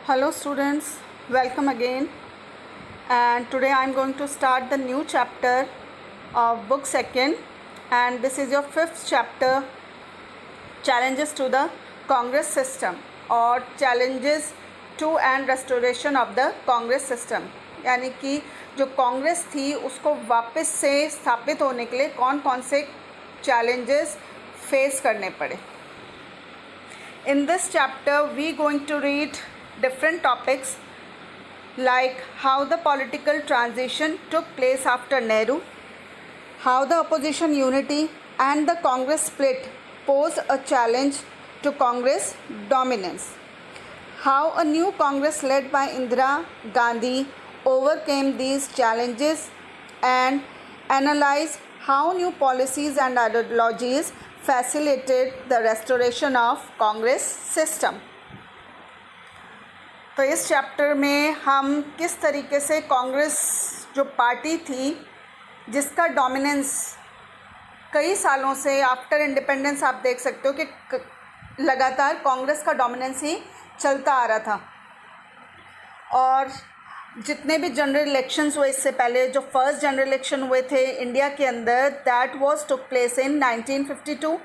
Hello students, welcome again, and today I am going to start the new chapter of book 2nd, and this is your 5th chapter, challenges to the Congress system or challenges to and restoration of the Congress system। यानी कि जो कांग्रेस थी उसको वापस से स्थापित होने के लिए कौन कौन से challenges फेस करने पड़े। In this chapter we going to read different topics like how the political transition took place after Nehru, how the opposition unity and the Congress split posed a challenge to Congress dominance, how a new Congress led by Indira Gandhi overcame these challenges, and analyze how new policies and ideologies facilitated the restoration of Congress system। तो इस chapter में हम किस तरीके से कांग्रेस जो party थी जिसका डोमिनेंस कई सालों से आफ्टर इंडिपेंडेंस आप देख सकते हो कि लगातार कांग्रेस का डोमिनेंस ही चलता आ रहा था, और जितने भी जनरल इलेक्शंस हुए इससे पहले, जो फर्स्ट जनरल इलेक्शन हुए थे इंडिया के अंदर, that was took place in 1952।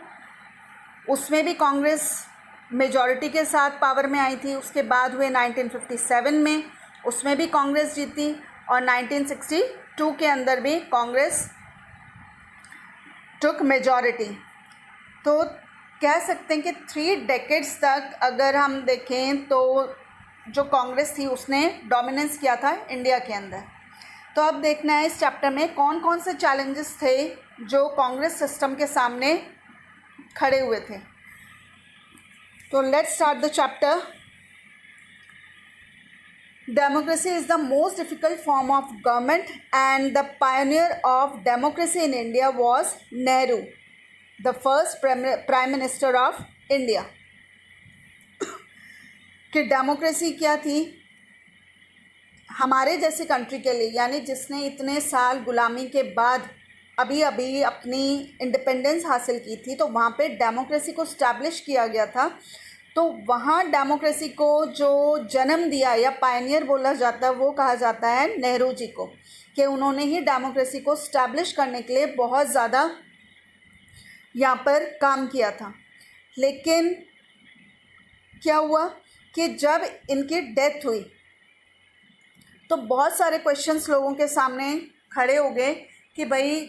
उसमें भी कांग्रेस मेजॉरिटी के साथ पावर में आई थी। उसके बाद हुए 1957 में, उसमें भी कांग्रेस जीती, और 1962 के अंदर भी कांग्रेस टुक मेजॉरिटी। तो कह सकते हैं कि 3 डेकेड्स तक अगर हम देखें तो जो कांग्रेस थी उसने डोमिनेंस किया था इंडिया के अंदर। तो अब देखना है इस चैप्टर में कौन कौन से चैलेंजेस थे जो कांग्रेस सिस्टम के सामने खड़े हुए थे। तो let's start the chapter. Democracy is the most difficult form of government, and the pioneer of democracy in India was Nehru, the first Prime Minister of India। कि डेमोक्रेसी क्या थी हमारे जैसी कंट्री के लिए, यानी जिसने इतने साल गुलामी के बाद अभी अभी अपनी इंडिपेंडेंस हासिल की थी, तो वहाँ पे डेमोक्रेसी को स्टैब्लिश किया गया था। तो वहाँ डेमोक्रेसी को जो जन्म दिया या पायनियर बोला जाता है वो कहा जाता है नेहरू जी को, कि उन्होंने ही डेमोक्रेसी को स्टैब्लिश करने के लिए बहुत ज़्यादा यहाँ पर काम किया था। लेकिन क्या हुआ कि जब इनकी डेथ हुई तो बहुत सारे क्वेश्चंस लोगों के सामने खड़े हो गए कि भाई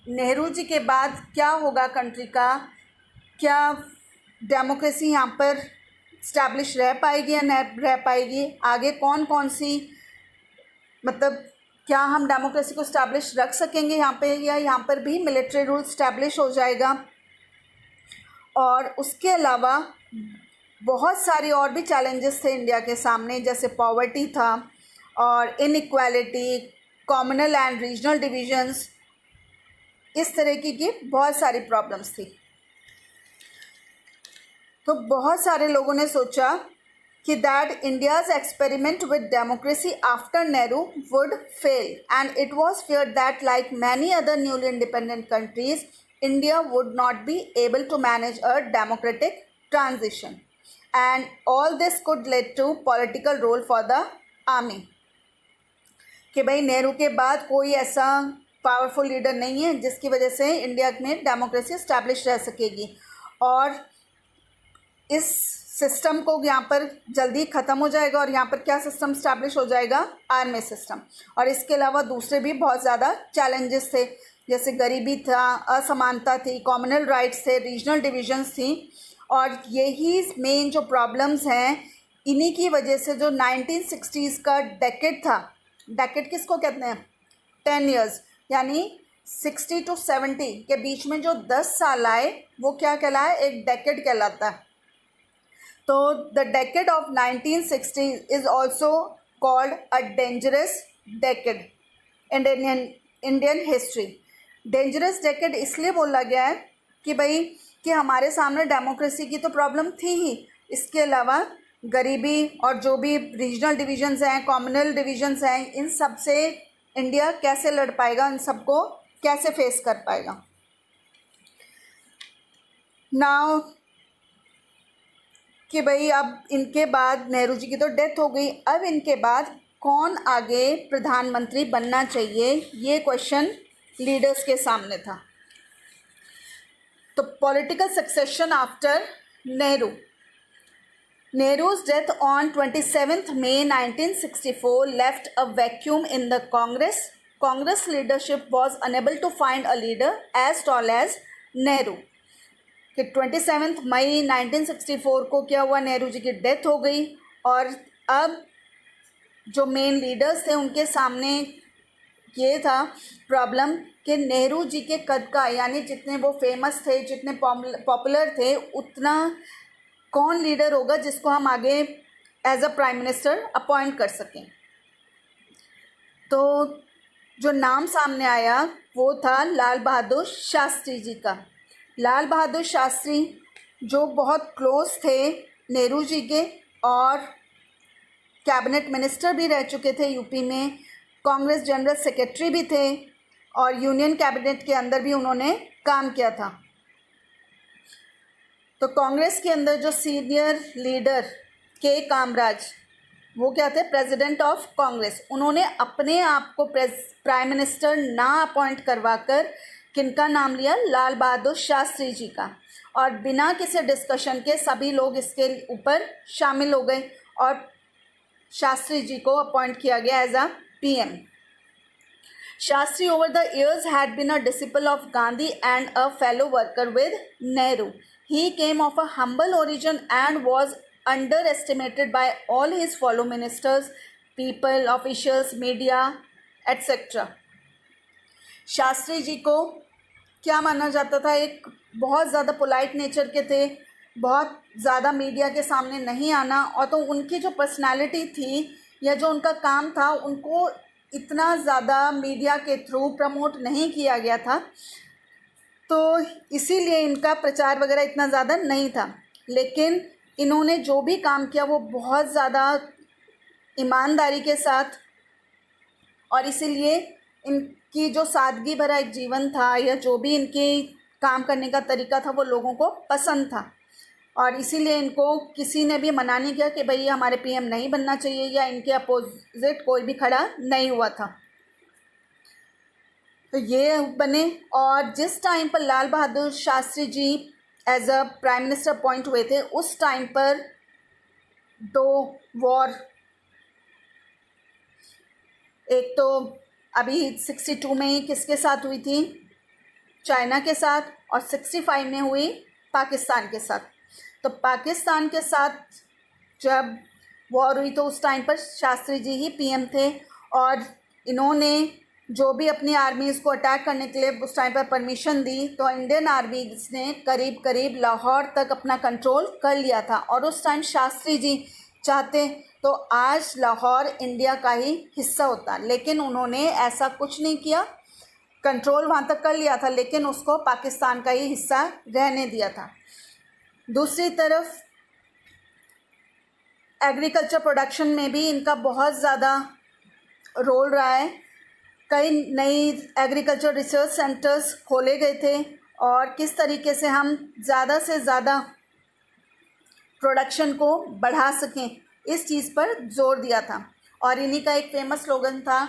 नेहरू जी के बाद क्या होगा कंट्री का, क्या डेमोक्रेसी यहाँ पर स्टैब्लिश रह पाएगी या नहीं रह पाएगी, आगे कौन कौन सी, मतलब क्या हम डेमोक्रेसी को स्टैब्लिश रख सकेंगे यहाँ पे, या यहाँ पर भी मिलिट्री रूल स्टैब्लिश हो जाएगा। और उसके अलावा बहुत सारी और भी चैलेंजेस थे इंडिया के सामने, जैसे पॉवर्टी था और inequality, communal and regional divisions, इस तरह की बहुत सारी प्रॉब्लम्स थी। तो बहुत सारे लोगों ने सोचा कि that India's experiment with democracy after Nehru would fail, and it was fear that like many other newly independent countries India would not be able to manage a democratic transition, and all this could lead to political role for the army. कि भाई नेहरू के बाद कोई ऐसा powerful leader नहीं है जिसकी वजह से इंडिया में डेमोक्रेसी स्टैब्लिश रह सकेगी, और इस सिस्टम को यहाँ पर जल्दी ख़त्म हो जाएगा, और यहाँ पर क्या सिस्टम स्टैब्लिश हो जाएगा, आर्मी सिस्टम। और इसके अलावा दूसरे भी बहुत ज़्यादा चैलेंजेस थे, जैसे गरीबी था, असमानता थी, कॉम्युनल राइट्स थे, रीजनल डिविजन्स थी, और यही मेन जो प्रॉब्लम्स हैं, इन्हीं की वजह से जो 1960s का डेकेड था, डेकेड किसको कहते हैं, 10 years, यानी 60 to 70 के बीच में जो 10 साल आए वो क्या कहलाए, एक डेकेड कहलाता है। तो the decade of 1960 is also called a dangerous decade in Indian history. Dangerous decade इसलिए बोला गया है कि भाई कि हमारे सामने डेमोक्रेसी की तो प्रॉब्लम थी ही, इसके अलावा गरीबी और जो भी रीजनल डिविजन्स हैं, कॉम्युनल डिविजन्स हैं, इन सब से इंडिया कैसे लड़ पाएगा, इन सबको कैसे फेस कर पाएगा। नाउ कि भाई अब इनके बाद नेहरू जी की तो डेथ हो गई, अब इनके बाद कौन आगे प्रधानमंत्री बनना चाहिए, ये क्वेश्चन लीडर्स के सामने था। तो political succession after Nehru. Nehru's death on 27th May 1964 left a vacuum in the Congress. Congress leadership was unable to find a leader as tall as Nehru. कि 27 मई 1964 को क्या हुआ, नेहरू जी की डेथ हो गई और अब जो मेन लीडर्स थे उनके सामने ये था प्रॉब्लम कि नेहरू जी के कद का, यानी जितने वो फेमस थे, जितने पॉपुलर थे, उतना कौन लीडर होगा जिसको हम आगे as a prime minister appoint कर सकें। तो जो नाम सामने आया वो था लाल बहादुर शास्त्री जी का। लाल बहादुर शास्त्री जो बहुत क्लोज थे नेहरू जी के और कैबिनेट मिनिस्टर भी रह चुके थे यूपी में, कांग्रेस जनरल सेक्रेटरी भी थे और यूनियन कैबिनेट के अंदर भी उन्होंने काम किया था। तो कांग्रेस के अंदर जो सीनियर लीडर के कामराज, वो क्या थे, प्रेसिडेंट ऑफ कांग्रेस, उन्होंने अपने आप को प्राइम मिनिस्टर ना अपॉइंट करवाकर किनका नाम लिया, लाल बहादुर शास्त्री जी का, और बिना किसी डिस्कशन के सभी लोग इसके ऊपर शामिल हो गए और शास्त्री जी को अपॉइंट किया गया as a PM. Shastri over the years had been a disciple of Gandhi and a fellow worker with Nehru. He came of a humble origin and was underestimated by all his fellow ministers, people, officials, media, etc. Shastri ji को क्या माना जाता था, एक बहुत ज़्यादा polite nature के थे, बहुत ज़्यादा मीडिया के सामने नहीं आना, और तो उनकी जो पर्सनालिटी थी या जो उनका काम था उनको इतना ज़्यादा मीडिया के थ्रू प्रमोट नहीं किया गया था, तो इसीलिए इनका प्रचार वगैरह इतना ज़्यादा नहीं था। लेकिन इन्होंने जो भी काम किया वो बहुत ज़्यादा ईमानदारी के साथ, और इसीलिए इनकी जो सादगी भरा एक जीवन था या जो भी इनके काम करने का तरीका था वो लोगों को पसंद था, और इसीलिए इनको किसी ने भी मना नहीं किया कि भाई हमारे पीएम नहीं बनना चाहिए, या इनके अपोजिट कोई भी खड़ा नहीं हुआ था। तो ये बने, और जिस टाइम पर Lal Bahadur Shastri ji as a prime minister appoint हुए थे, उस टाइम पर दो वॉर, एक तो अभी 62 में ही किसके साथ हुई थी, चाइना के साथ, और 65 में हुई पाकिस्तान के साथ। तो पाकिस्तान के साथ जब वॉर हुई तो उस टाइम पर शास्त्री जी ही पीएम थे, और इन्होंने जो भी अपनी आर्मीज़ को अटैक करने के लिए उस टाइम पर परमिशन दी, तो इंडियन आर्मीज़ ने करीब करीब लाहौर तक अपना कंट्रोल कर लिया था। और उस टाइम शास्त्री जी चाहते तो आज लाहौर इंडिया का ही हिस्सा होता, लेकिन उन्होंने ऐसा कुछ नहीं किया, कंट्रोल वहाँ तक कर लिया था लेकिन उसको पाकिस्तान का ही हिस्सा रहने दिया था। दूसरी तरफ एग्रीकल्चर प्रोडक्शन में भी इनका बहुत ज़्यादा रोल रहा है। कई नई एग्रीकल्चर रिसर्च सेंटर्स खोले गए थे और किस तरीके से हम ज़्यादा से ज़्यादा प्रोडक्शन को बढ़ा सकें, इस चीज़ पर जोर दिया था। और इन्हीं का एक फेमस स्लोगन था,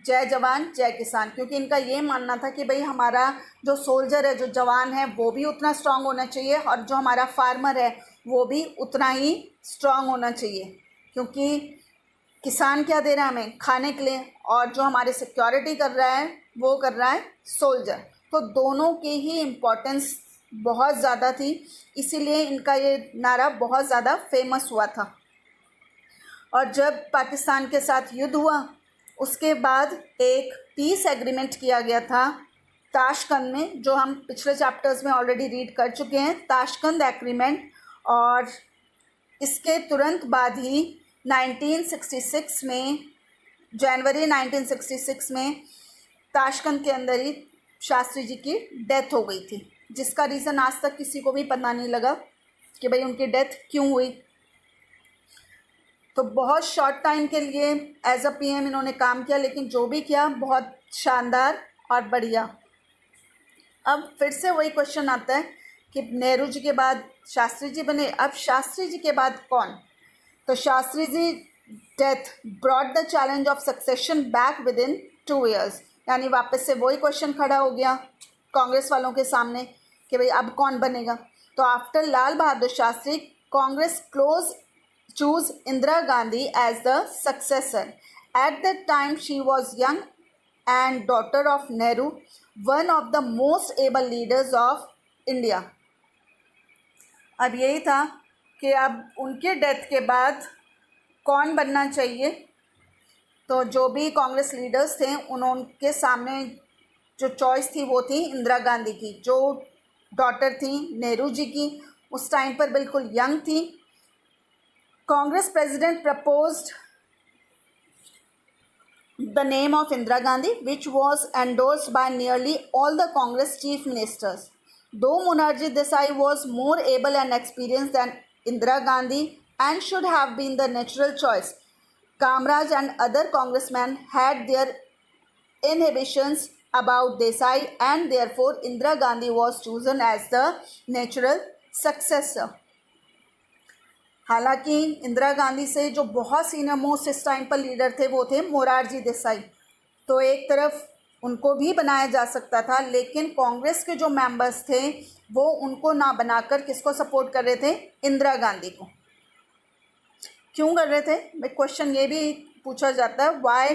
जय जवान जय किसान, क्योंकि इनका ये मानना था कि भाई हमारा जो सोल्जर है, जो जवान है, वो भी उतना स्ट्रांग होना चाहिए और जो हमारा फार्मर है वो भी उतना ही स्ट्रांग होना चाहिए, क्योंकि किसान क्या दे रहा है हमें खाने के लिए, और जो हमारे सिक्योरिटी कर रहा है वो कर रहा है सोल्जर। तो दोनों की ही इम्पोर्टेंस बहुत ज़्यादा थी, इसीलिए इनका ये नारा बहुत ज़्यादा फेमस हुआ था। और जब पाकिस्तान के साथ युद्ध हुआ उसके बाद एक पीस एग्रीमेंट किया गया था ताशकंद में, जो हम पिछले चैप्टर्स में ऑलरेडी रीड कर चुके हैं, ताशकंद एग्रीमेंट। और इसके तुरंत बाद ही 1966 में, जनवरी 1966 में ताशकंद के अंदर ही शास्त्री जी की डेथ हो गई थी, जिसका रीज़न आज तक किसी को भी पता नहीं लगा कि भाई उनकी डेथ क्यों हुई। तो बहुत शॉर्ट टाइम के लिए एज अ पीएम इन्होंने काम किया, लेकिन जो भी किया बहुत शानदार और बढ़िया। अब फिर से वही क्वेश्चन आता है कि नेहरू जी के बाद शास्त्री जी बने, अब शास्त्री जी के बाद कौन? तो Shastri ji death brought the challenge of succession back within 2 years, यानी वापस से वही क्वेश्चन खड़ा हो गया कांग्रेस वालों के सामने कि भाई अब कौन बनेगा। तो after Lal Bahadur Shastri, Congress choose Indira Gandhi as the successor. At that time she was young and daughter of Nehru, one of the most able leaders of India। अब यही था कि अब उनके डेथ के बाद कौन बनना चाहिए। तो जो भी कांग्रेस लीडर्स थे उनके सामने जो चॉइस थी वो थी इंदिरा गांधी की, जो डॉटर थी नेहरू जी की, उस टाइम पर बिल्कुल यंग थी। Congress president proposed the name of Indira Gandhi, which was endorsed by nearly all the Congress chief ministers. Though Morarji Desai was more able and experienced than Indira Gandhi and should have been the natural choice, Kamraj and other congressmen had their inhibitions about Desai, and therefore Indira Gandhi was chosen as the natural successor। हालांकि इंदिरा गांधी से जो बहुत senior most इस time पर leader थे वो थे मोरारजी देसाई, तो एक तरफ उनको भी बनाया जा सकता था, लेकिन कांग्रेस के जो मेंबर्स थे वो उनको ना बनाकर किसको सपोर्ट कर रहे थे? इंदिरा गांधी को। क्यों कर रहे थे? क्वेश्चन ये भी पूछा जाता है, why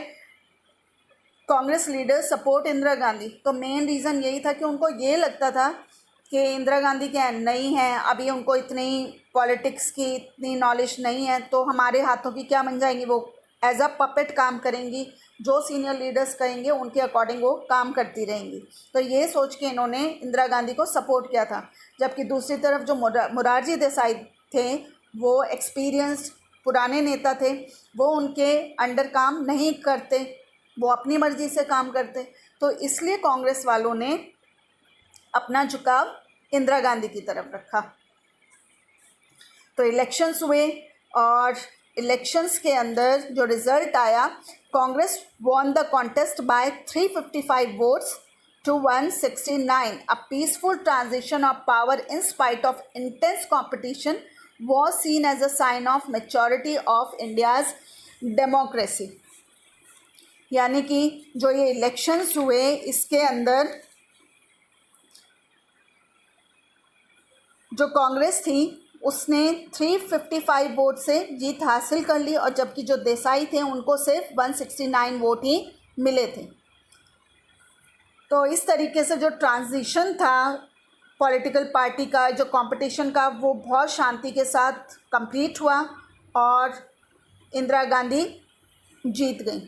Congress leader support Indira Gandhi. तो मेन रीज़न यही था कि उनको ये लगता था कि इंदिरा गांधी क्या नहीं है, अभी उनको इतनी पॉलिटिक्स की इतनी नॉलेज नहीं है, तो हमारे हाथों की क्या बन जाएंगी, वो एज अ पपेट काम करेंगी, जो सीनियर लीडर्स कहेंगे उनके अकॉर्डिंग वो काम करती रहेंगी। तो ये सोच के इन्होंने इंदिरा गांधी को सपोर्ट किया था। जबकि दूसरी तरफ जो मोरारजी देसाई थे वो एक्सपीरियंस्ड पुराने नेता थे, वो उनके अंडर काम नहीं करते, वो अपनी मर्ज़ी से काम करते। तो इसलिए कांग्रेस वालों ने अपना झुकाव इंदिरा गांधी की तरफ रखा। तो इलेक्शंस हुए और इलेक्शंस के अंदर जो रिज़ल्ट आया, Congress won the contest by 355 votes to 169। A peaceful transition of power in spite of intense competition was seen as a sign of maturity of India's democracy। यानी कि जो ये इलेक्शंस हुए इसके अंदर जो कांग्रेस थी उसने 355 वोट से जीत हासिल कर ली, और जबकि जो देसाई थे उनको सिर्फ 169 वोट ही मिले थे। तो इस तरीके से जो ट्रांजिशन था पॉलिटिकल पार्टी का, जो कंपटीशन का, वो बहुत शांति के साथ कंप्लीट हुआ और इंदिरा गांधी जीत गई।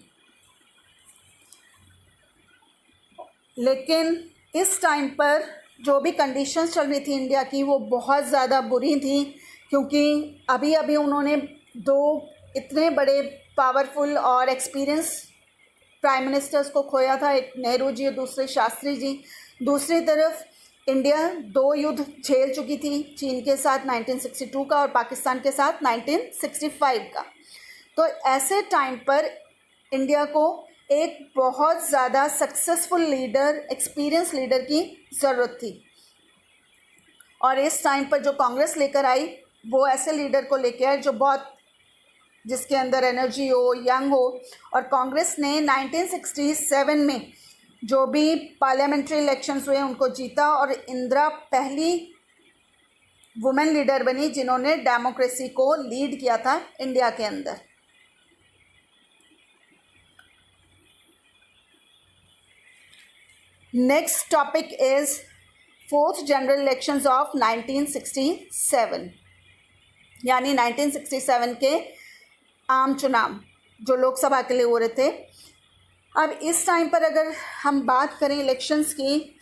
लेकिन इस टाइम पर जो भी कंडीशंस चल रही थी इंडिया की वो बहुत ज़्यादा बुरी थी, क्योंकि अभी अभी उन्होंने दो इतने बड़े पावरफुल और एक्सपीरियंस प्राइम मिनिस्टर्स को खोया था, एक नेहरू जी और दूसरे शास्त्री जी। दूसरी तरफ इंडिया 2 युद्ध झेल चुकी थी, चीन के साथ 1962 का और पाकिस्तान के साथ 1965 का। तो ऐसे टाइम पर इंडिया को एक बहुत ज़्यादा सक्सेसफुल लीडर, एक्सपीरियंस लीडर की ज़रूरत थी, और इस टाइम पर जो कांग्रेस लेकर आई वो ऐसे लीडर को लेकर आए जो बहुत, जिसके अंदर एनर्जी हो, यंग हो। और कांग्रेस ने 1967 में जो भी पार्लियामेंट्री इलेक्शंस हुए उनको जीता, और इंदिरा पहली वुमेन लीडर बनी जिन्होंने डेमोक्रेसी को लीड किया था इंडिया के अंदर। Next topic is 4th general elections of 1967, यानी 1967 के आम चुनाव जो लोकसभा के लिए हो रहे थे। अब इस टाइम पर अगर हम बात करें इलेक्शंस की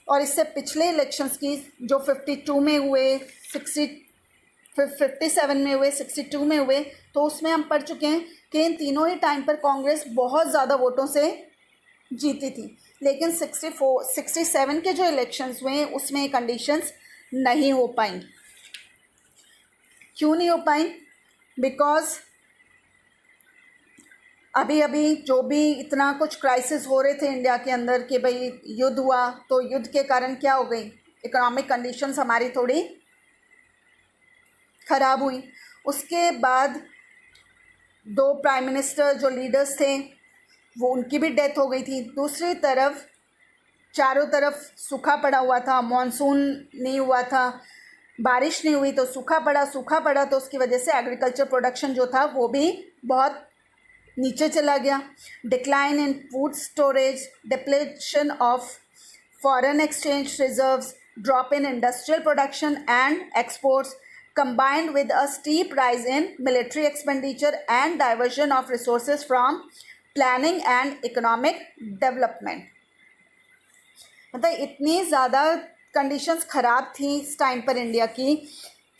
और इससे पिछले इलेक्शंस की जो 52 में हुए, 57 में हुए, 62 में हुए, तो उसमें हम पढ़ चुके हैं कि इन तीनों ही टाइम पर कांग्रेस बहुत ज़्यादा वोटों से जीती थी। लेकिन 67 के जो इलेक्शंस हुए उसमें ये कंडीशंस नहीं हो पाई। क्यों नहीं हो पाई? बिकॉज अभी अभी जो भी इतना कुछ क्राइसिस हो रहे थे इंडिया के अंदर कि भाई युद्ध हुआ, तो युद्ध के कारण क्या हो गई, इकोनॉमिक कंडीशंस हमारी थोड़ी ख़राब हुई। उसके बाद 2 प्राइम मिनिस्टर जो लीडर्स थे वो उनकी भी डेथ हो गई थी। दूसरी तरफ चारों तरफ सूखा पड़ा हुआ था, मॉनसून नहीं हुआ था, बारिश नहीं हुई, तो सूखा पड़ा तो उसकी वजह से एग्रीकल्चर प्रोडक्शन जो था वो भी बहुत नीचे चला गया। Decline in food storage, depletion of foreign exchange reserves, drop in industrial production and exports combined with a steep rise in military expenditure and diversion of resources from planning and economic development। मतलब इतनी ज़्यादा conditions ख़राब थी इस time पर India की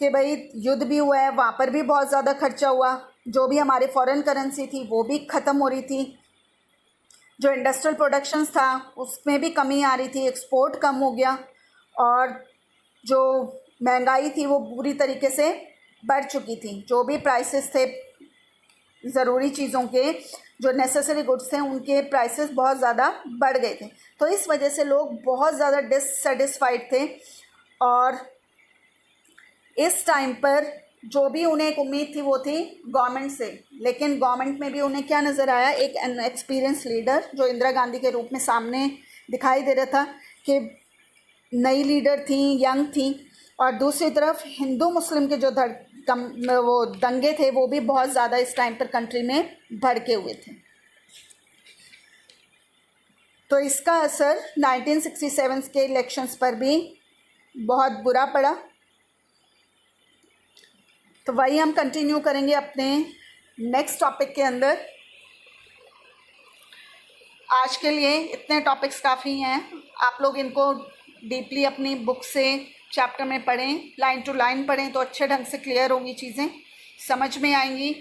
कि भाई युद्ध भी हुआ है, वहाँ पर भी बहुत ज़्यादा खर्चा हुआ, जो भी हमारे फॉरेन करेंसी थी वो भी ख़त्म हो रही थी, जो इंडस्ट्रियल प्रोडक्शंस था उसमें भी कमी आ रही थी, एक्सपोर्ट कम हो गया, और जो महंगाई थी वो पूरी तरीके से बढ़ चुकी थी। जो भी प्राइसेस थे ज़रूरी चीज़ों के, जो नेसेसरी गुड्स थे, उनके प्राइसेस बहुत ज़्यादा बढ़ गए थे। तो इस वजह से लोग बहुत ज़्यादा डिससेटिस्फाइड थे, और इस टाइम पर जो भी उन्हें एक उम्मीद थी वो थी गवर्नमेंट से। लेकिन गवर्नमेंट में भी उन्हें क्या नज़र आया, एक एक्सपीरियंस लीडर जो इंदिरा गांधी के रूप में सामने दिखाई दे रहा था कि नई लीडर थी, यंग थी, और दूसरी तरफ हिंदू मुस्लिम के जो वो दंगे थे वो भी बहुत ज़्यादा इस टाइम पर कंट्री में भड़के हुए थे। तो इसका असर 1967 के इलेक्शंस पर भी बहुत बुरा पड़ा। तो वही हम कंटिन्यू करेंगे अपने नेक्स्ट टॉपिक के अंदर। आज के लिए इतने टॉपिक्स काफ़ी हैं, आप लोग इनको डीपली अपनी बुक से चैप्टर में पढ़ें, लाइन टू लाइन पढ़ें, तो अच्छे ढंग से क्लियर होंगी, चीज़ें समझ में आएंगी।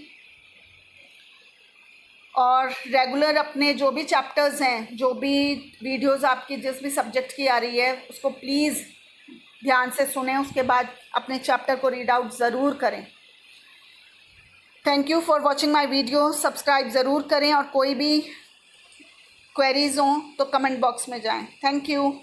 और रेगुलर अपने जो भी चैप्टर्स हैं, जो भी वीडियोस आपकी जिस भी सब्जेक्ट की आ रही है, उसको प्लीज़ ध्यान से सुनें, उसके बाद अपने चैप्टर को रीड आउट ज़रूर करें। Thank you for watching my video. Subscribe ज़रूर करें, और कोई भी क्वेरीज़ हों तो कमेंट बॉक्स में जाएं। Thank you.